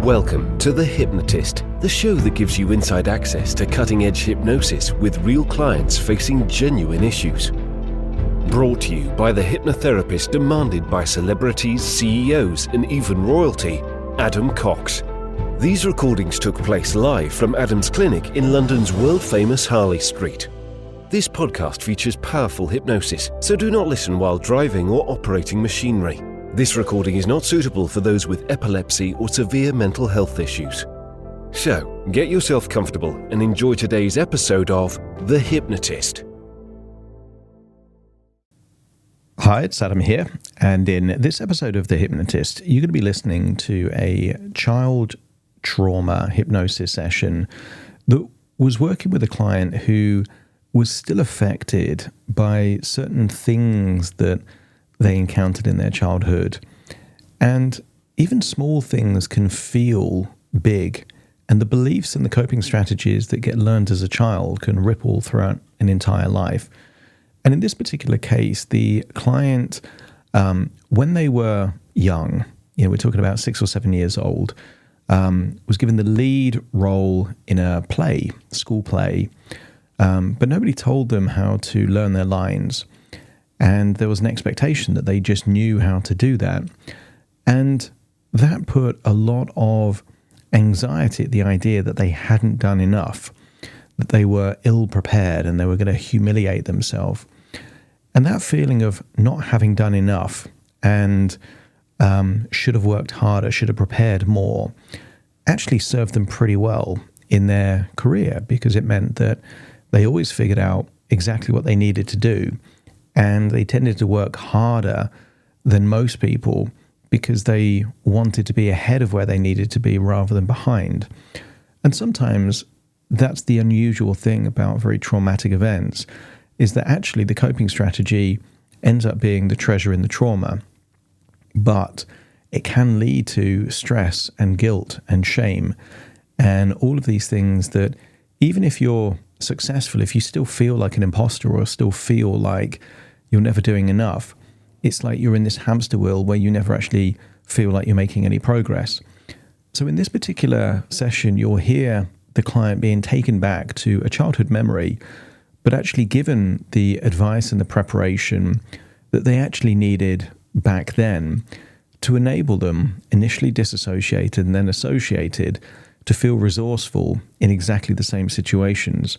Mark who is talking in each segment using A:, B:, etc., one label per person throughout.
A: Welcome to The Hypnotist, the show that gives you inside access to cutting-edge hypnosis with real clients facing genuine issues. Brought to you by the hypnotherapist demanded by celebrities, CEOs, and even royalty, Adam Cox. These recordings took place live from Adam's clinic in London's world-famous Harley Street. This podcast features powerful hypnosis, so do not listen while driving or operating machinery. This recording is not suitable for those with epilepsy or severe mental health issues. So, get yourself comfortable and enjoy today's episode of The Hypnotist.
B: Hi, it's Adam here, and in this episode of The Hypnotist, you're going to be listening to a child trauma hypnosis session that was working with a client who was still affected by certain things that they encountered in their childhood. And even small things can feel big, and the beliefs and the coping strategies that get learned as a child can ripple throughout an entire life. And in this particular case, the client, when they were young, we're talking about 6 or 7 years old, was given the lead role in a play, school play, but nobody told them how to learn their lines. And there was an expectation that they just knew how to do that. And that put a lot of anxiety at the idea that they hadn't done enough, that they were ill-prepared and they were going to humiliate themselves. And that feeling of not having done enough and should have worked harder, should have prepared more, actually served them pretty well in their career, because it meant that they always figured out exactly what they needed to do. And they tended to work harder than most people because they wanted to be ahead of where they needed to be rather than behind. And sometimes that's the unusual thing about very traumatic events, is that actually the coping strategy ends up being the treasure in the trauma, but it can lead to stress and guilt and shame and all of these things that even if you're successful, if you still feel like an imposter or still feel like you're never doing enough, it's like you're in this hamster wheel where you never actually feel like you're making any progress. So in this particular session, you'll hear the client being taken back to a childhood memory, but actually given the advice and the preparation that they actually needed back then to enable them, initially disassociated and then associated, to feel resourceful in exactly the same situations.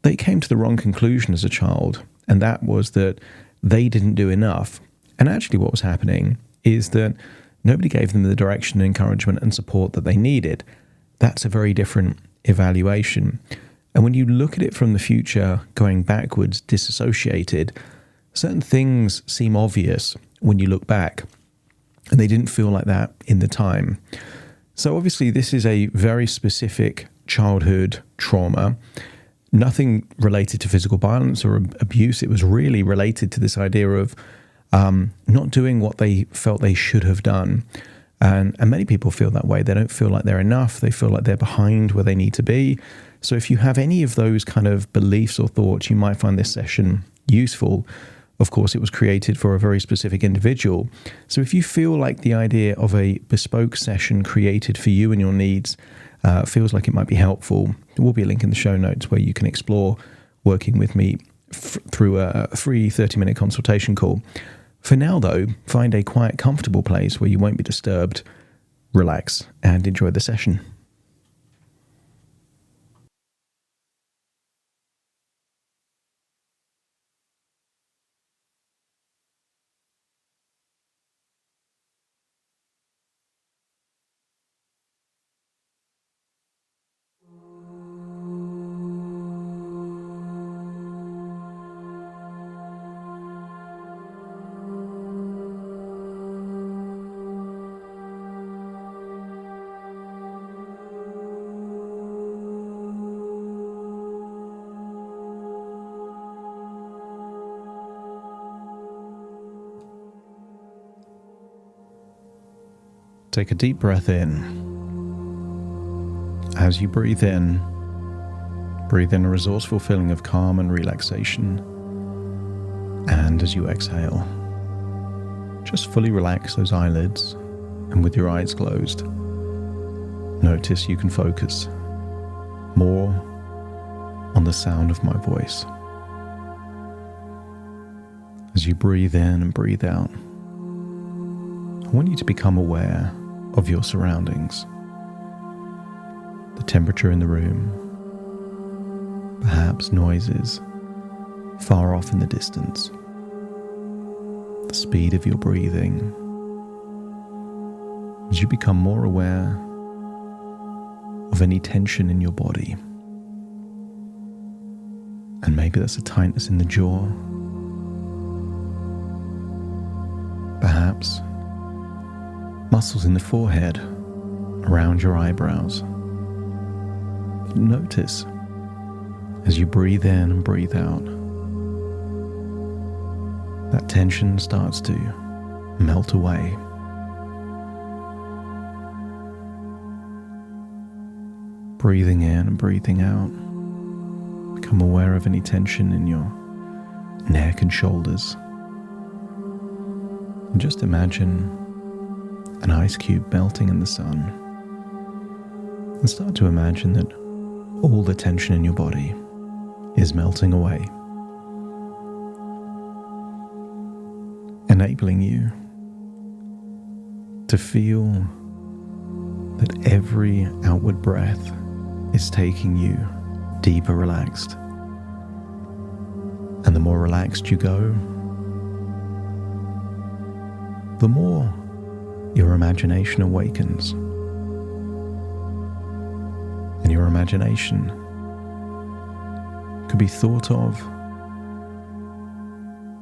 B: They came to the wrong conclusion as a child, and that was that they didn't do enough. And actually what was happening is that nobody gave them the direction, encouragement, and support that they needed. That's a very different evaluation. And when you look at it from the future, going backwards, disassociated, certain things seem obvious when you look back, and they didn't feel like that in the time. So obviously this is a very specific childhood trauma, nothing related to physical violence or abuse. It was really related to this idea of not doing what they felt they should have done. And many people feel that way. They don't feel like they're enough. They feel like they're behind where they need to be. So if you have any of those kind of beliefs or thoughts, you might find this session useful. Of course, it was created for a very specific individual. So if you feel like the idea of a bespoke session created for you and your needs feels like it might be helpful, there will be a link in the show notes where you can explore working with me through a free 30-minute consultation call. For now, though, find a quiet, comfortable place where you won't be disturbed, relax, and enjoy the session. Take a deep breath in. As you breathe in a resourceful feeling of calm and relaxation. And as you exhale, just fully relax those eyelids, and with your eyes closed, Notice you can focus more on the sound of my voice. As you breathe in and breathe out, I want you to become aware of your surroundings. The temperature in the room, perhaps noises far off in the distance, the speed of your breathing. As you become more aware of any tension in your body, and maybe there's a tightness in the jaw, perhaps muscles in the forehead, around your eyebrows. Notice as you breathe in and breathe out, that tension starts to melt away. Breathing in and breathing out, become aware of any tension in your neck and shoulders. And just imagine an ice cube melting in the sun. And start to imagine that all the tension in your body is melting away, enabling you to feel that every outward breath is taking you deeper relaxed. And the more relaxed you go, the more your imagination awakens. And your imagination could be thought of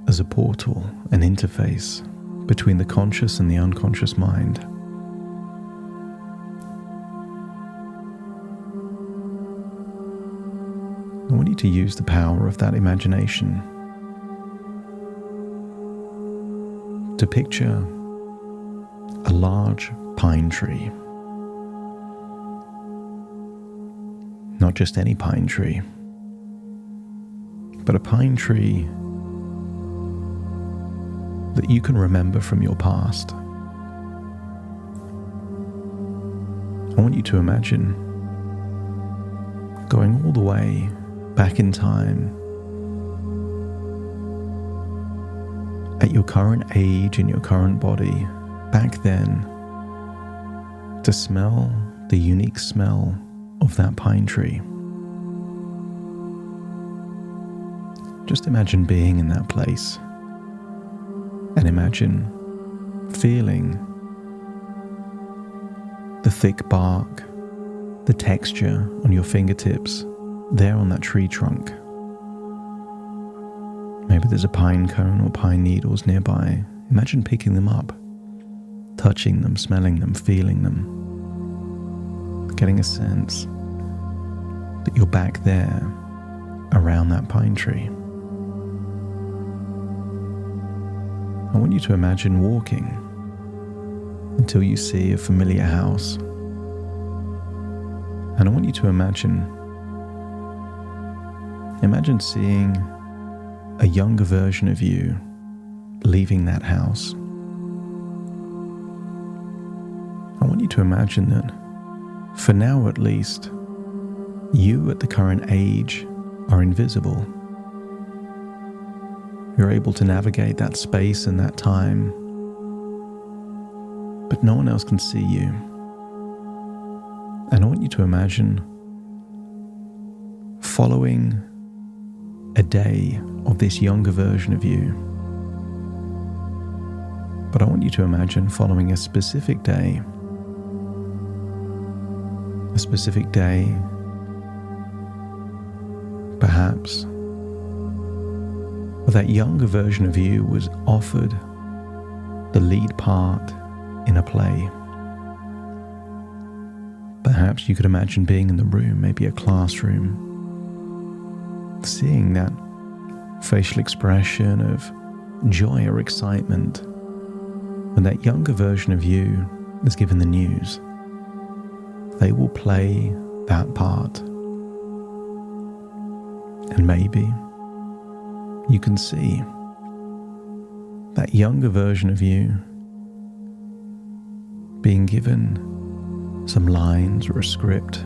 B: as a portal, an interface between the conscious and the unconscious mind. I want you to use the power of that imagination to picture a large pine tree. Not just any pine tree, but a pine tree that you can remember from your past. I want you to imagine going all the way back in time at your current age and your current body, back then, to smell the unique smell of that pine tree. Just imagine being in that place, and imagine feeling the thick bark, the texture on your fingertips there on that tree trunk. Maybe there's a pine cone or pine needles nearby. Imagine picking them up, touching them, smelling them, feeling them, getting a sense that you're back there around that pine tree. I want you to imagine walking until you see a familiar house. And I want you to imagine seeing a younger version of you leaving that house. I want you to imagine that, for now at least, you at the current age are invisible. You're able to navigate that space and that time, but no one else can see you. And I want you to imagine following a day of this younger version of you. But I want you to imagine following a specific day perhaps where that younger version of you was offered the lead part in a play. Perhaps you could imagine being in the room, maybe a classroom, seeing that facial expression of joy or excitement when that younger version of you is given the news. They will play that part. And maybe you can see that younger version of you being given some lines or a script,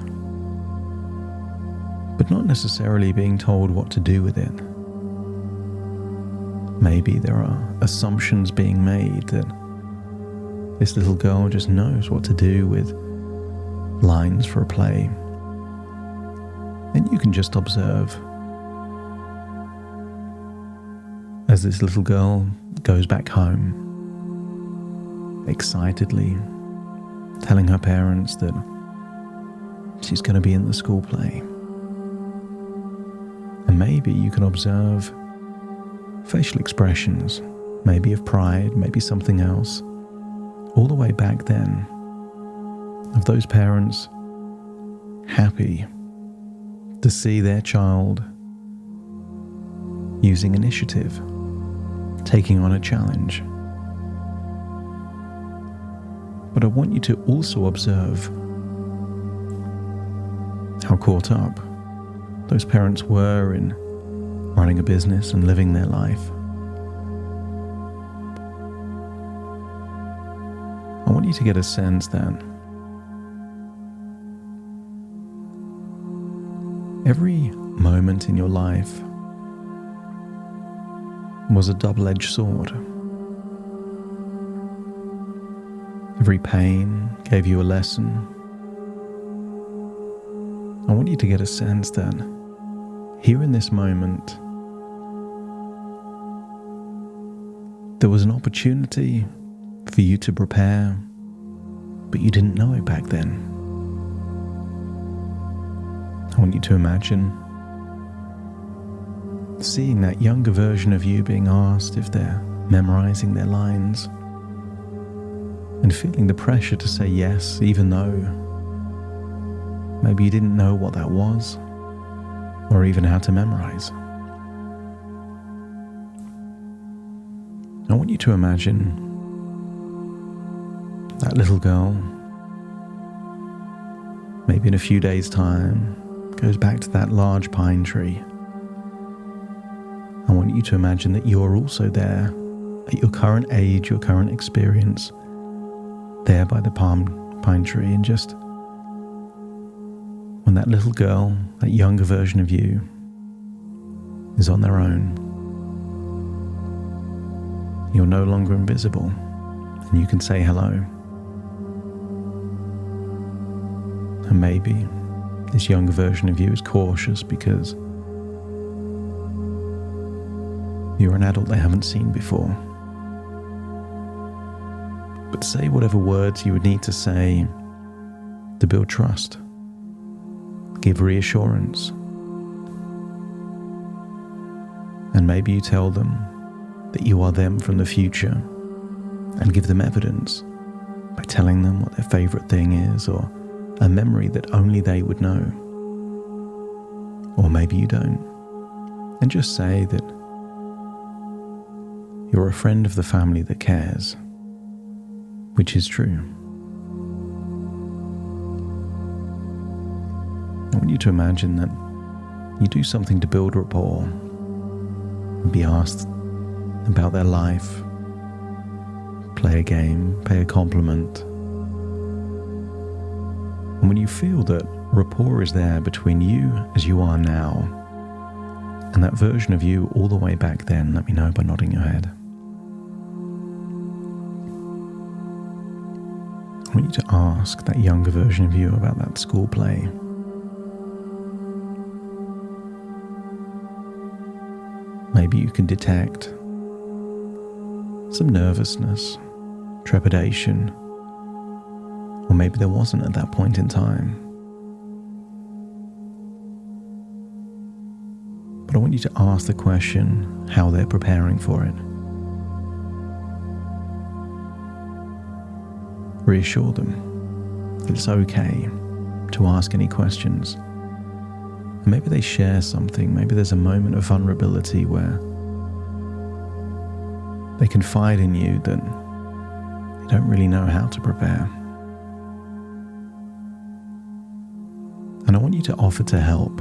B: but not necessarily being told what to do with it. Maybe there are assumptions being made that this little girl just knows what to do with lines for a play. And you can just observe as this little girl goes back home, excitedly telling her parents that she's going to be in the school play. And maybe you can observe facial expressions, maybe of pride, maybe something else, all the way back then, of those parents happy to see their child using initiative, taking on a challenge. But I want you to also observe how caught up those parents were in running a business and living their life. I want you to get a sense that every moment in your life was a double-edged sword. Every pain gave you a lesson. I want you to get a sense that here in this moment, there was an opportunity for you to prepare, but you didn't know it back then. I want you to imagine seeing that younger version of you being asked if they're memorizing their lines, and feeling the pressure to say yes, even though maybe you didn't know what that was, or even how to memorize. I want you to imagine that little girl, maybe in a few days' time, goes back to that large pine tree. I want you to imagine that you're also there at your current age, your current experience, there by the pine tree, and just when that little girl, that younger version of you, is on their own, you're no longer invisible, and you can say hello. And maybe this younger version of you is cautious because you're an adult they haven't seen before. But say whatever words you would need to say to build trust, give reassurance. And maybe you tell them that you are them from the future and give them evidence by telling them what their favorite thing is, or a memory that only they would know. Or maybe you don't, and just say that you're a friend of the family that cares, which is true. I want you to imagine that you do something to build rapport and be asked about their life, play a game, pay a compliment. And when you feel that rapport is there between you as you are now and that version of you all the way back then, let me know by nodding your head. I want you to ask that younger version of you about that school play. Maybe you can detect some nervousness, trepidation, or maybe there wasn't at that point in time. But I want you to ask the question how they're preparing for it. Reassure them that it's okay to ask any questions. And maybe they share something, maybe there's a moment of vulnerability where they confide in you that they don't really know how to prepare. And I want you to offer to help.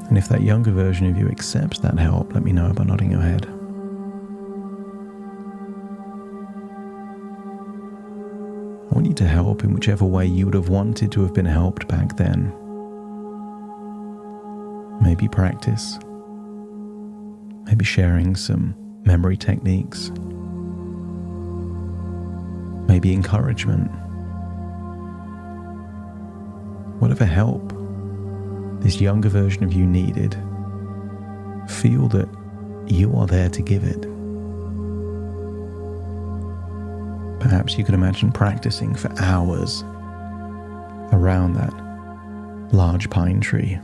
B: And if that younger version of you accepts that help, let me know by nodding your head. I want you to help in whichever way you would have wanted to have been helped back then. Maybe practice, maybe sharing some memory techniques, maybe encouragement. Whatever help this younger version of you needed, feel that you are there to give it. Perhaps you can imagine practicing for hours around that large pine tree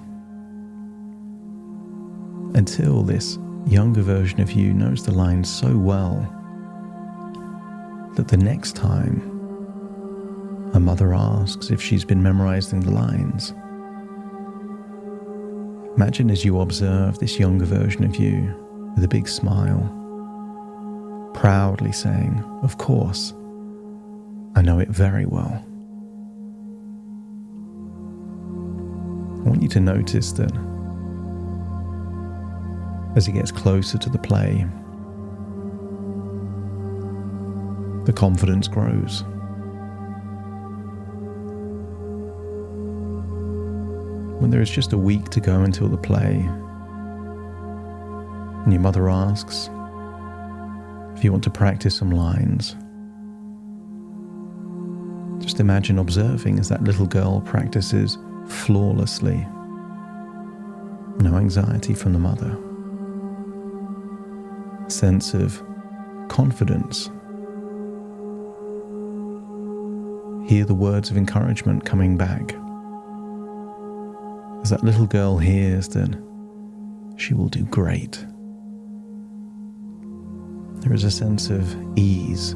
B: until this younger version of you knows the lines so well that the next time a mother asks if she's been memorizing the lines, imagine as you observe this younger version of you with a big smile, proudly saying, "Of course, I know it very well." I want you to notice that as he gets closer to the play, the confidence grows. When there is just a week to go until the play, and your mother asks if you want to practice some lines, just imagine observing as that little girl practices flawlessly. No anxiety from the mother. A sense of confidence. Hear the words of encouragement coming back. As that little girl hears that she will do great. There is a sense of ease,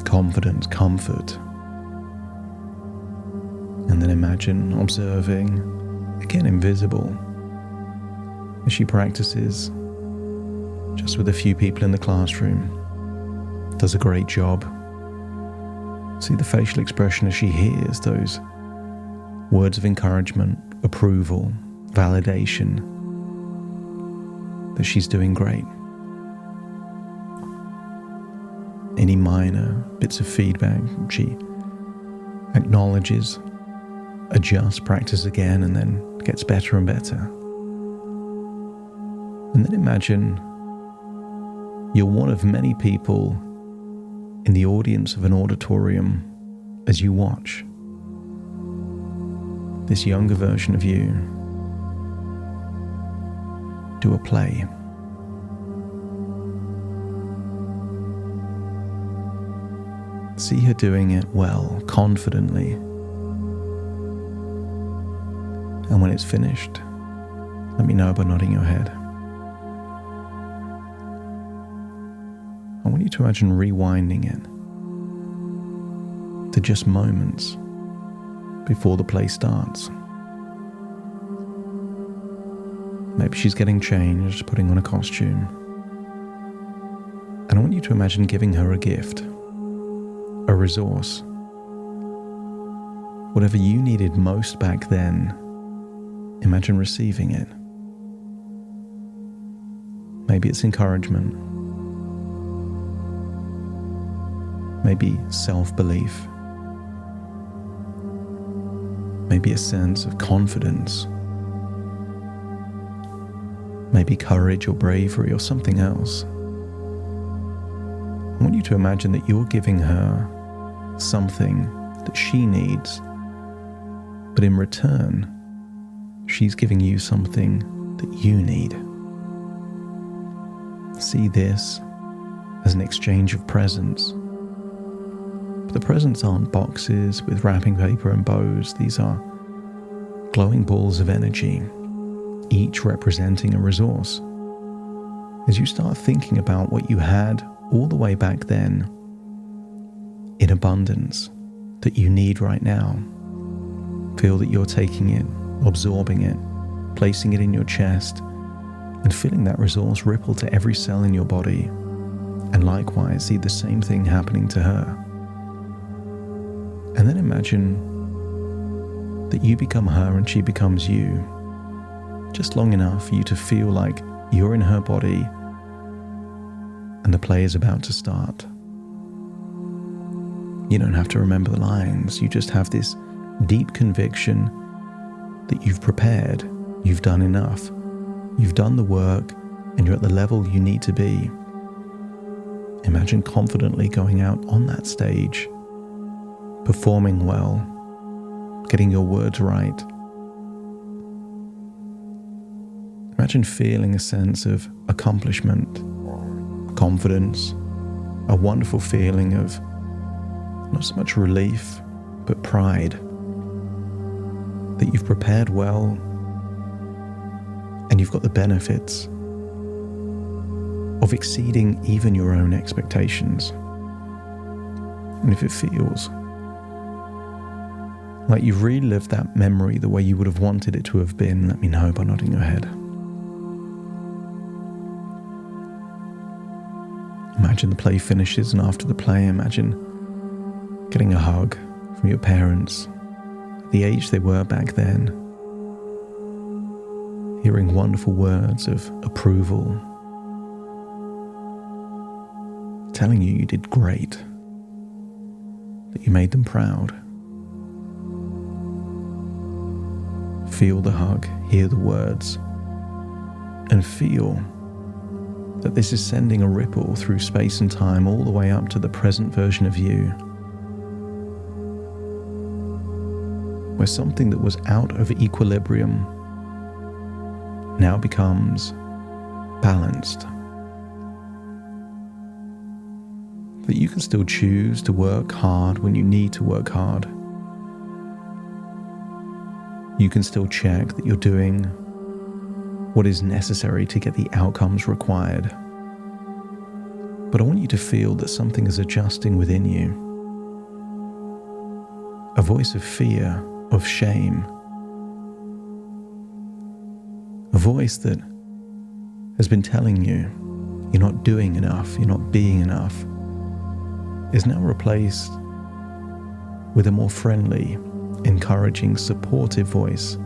B: confidence, comfort. And then imagine observing, again invisible, as she practices just with a few people in the classroom, does a great job. See the facial expression as she hears those words of encouragement, approval, validation, that she's doing great. Any minor bits of feedback, she acknowledges, adjusts, practices again, and then gets better and better. And then imagine you're one of many people in the audience of an auditorium as you watch this younger version of you do a play. See her doing it well, confidently. And when it's finished, let me know by nodding your head. I want you to imagine rewinding it to just moments before the play starts. Maybe she's getting changed, putting on a costume. And I want you to imagine giving her a gift, a resource. Whatever you needed most back then, imagine receiving it. Maybe it's encouragement. Maybe self-belief. Maybe a sense of confidence. Maybe courage or bravery or something else. I want you to imagine that you're giving her something that she needs, but in return, she's giving you something that you need. See this as an exchange of presents. But the presents aren't boxes with wrapping paper and bows. These are glowing balls of energy, each representing a resource. As you start thinking about what you had all the way back then in abundance that you need right now, feel that you're taking it, absorbing it, placing it in your chest, and feeling that resource ripple to every cell in your body, and likewise see the same thing happening to her. And then imagine that you become her and she becomes you, just long enough for you to feel like you're in her body and the play is about to start. You don't have to remember the lines. You just have this deep conviction that you've prepared, you've done enough, you've done the work, and you're at the level you need to be. Imagine confidently going out on that stage, performing well, getting your words right. Imagine feeling a sense of accomplishment, confidence, a wonderful feeling of not so much relief, but pride that you've prepared well and you've got the benefits of exceeding even your own expectations. And if it feels like you've relived that memory the way you would have wanted it to have been, let me know by nodding your head. Imagine the play finishes, and after the play, imagine getting a hug from your parents at the age they were back then, hearing wonderful words of approval, telling you did great, that you made them proud. Feel the hug, hear the words, and feel that this is sending a ripple through space and time all the way up to the present version of you, where something that was out of equilibrium now becomes balanced. That you can still choose to work hard when you need to work hard. You can still check that you're doing what is necessary to get the outcomes required. But I want you to feel that something is adjusting within you. A voice of fear, of shame. A voice that has been telling you you're not doing enough, you're not being enough, is now replaced with a more friendly, encouraging, supportive voice,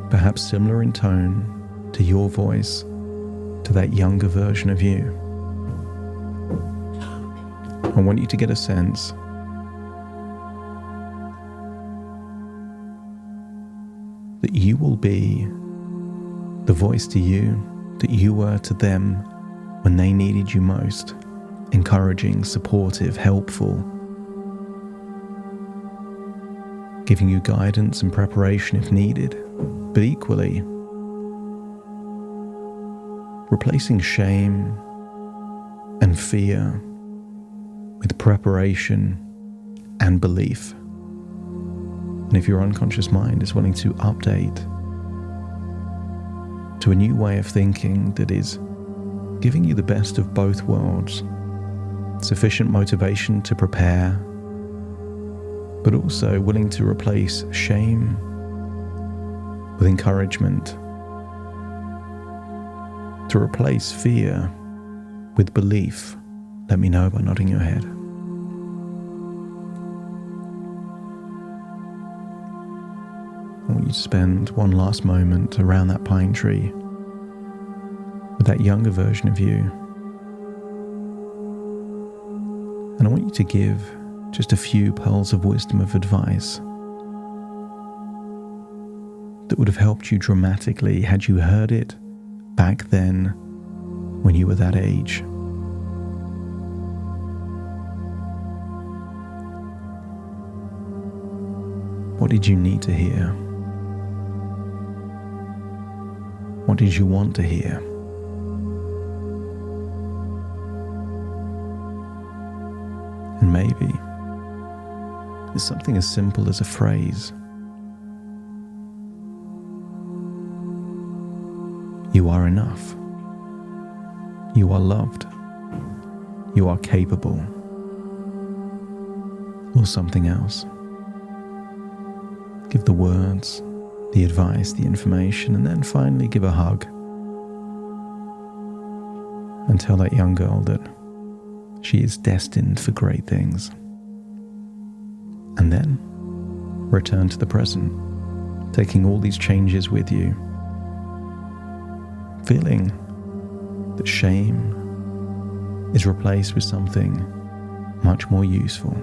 B: perhaps similar in tone to your voice, to that younger version of you. I want you to get a sense that you will be the voice to you that you were to them when they needed you most, encouraging, supportive, helpful, giving you guidance and preparation if needed, but equally replacing shame and fear with preparation and belief. And if your unconscious mind is willing to update to a new way of thinking that is giving you the best of both worlds, sufficient motivation to prepare, but also willing to replace shame with encouragement, to replace fear with belief, let me know by nodding your head. I want you to spend one last moment around that pine tree with that younger version of you. And I want you to give just a few pearls of wisdom of advice that would have helped you dramatically had you heard it back then when you were that age. What did you need to hear? What did you want to hear? And maybe it's something as simple as a phrase. You are enough. You are loved. You are capable. Or something else. Give the words, the advice, the information, and then finally give a hug. And tell that young girl that she is destined for great things. And then return to the present, taking all these changes with you, feeling that shame is replaced with something much more useful.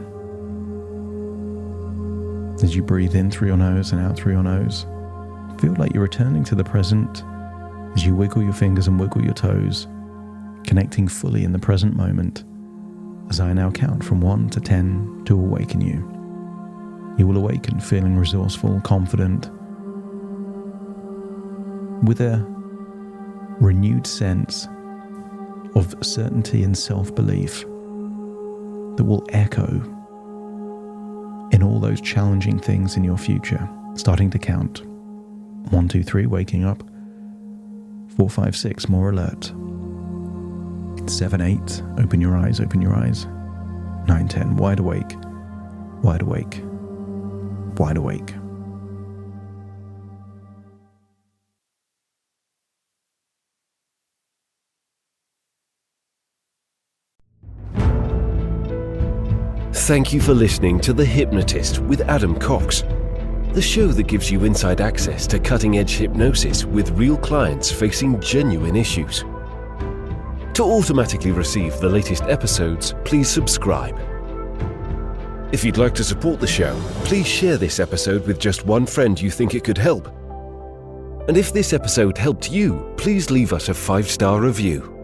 B: As you breathe in through your nose and out through your nose, feel like you're returning to the present as you wiggle your fingers and wiggle your toes, connecting fully in the present moment. As I now count from 1 to 10 to awaken you. You will awaken feeling resourceful, confident, with a renewed sense of certainty and self-belief that will echo in all those challenging things in your future. Starting to count. 1, 2, 3, waking up. 4, 5, 6, more alert. 7, 8, open your eyes, open your eyes. 9, 10, wide awake, wide awake, wide awake.
A: Thank you for listening to The Hypnotist with Adam Cox, the show that gives you inside access to cutting-edge hypnosis with real clients facing genuine issues. To automatically receive the latest episodes, please subscribe. If you'd like to support the show, please share this episode with just one friend you think it could help. And if this episode helped you, please leave us a 5-star review.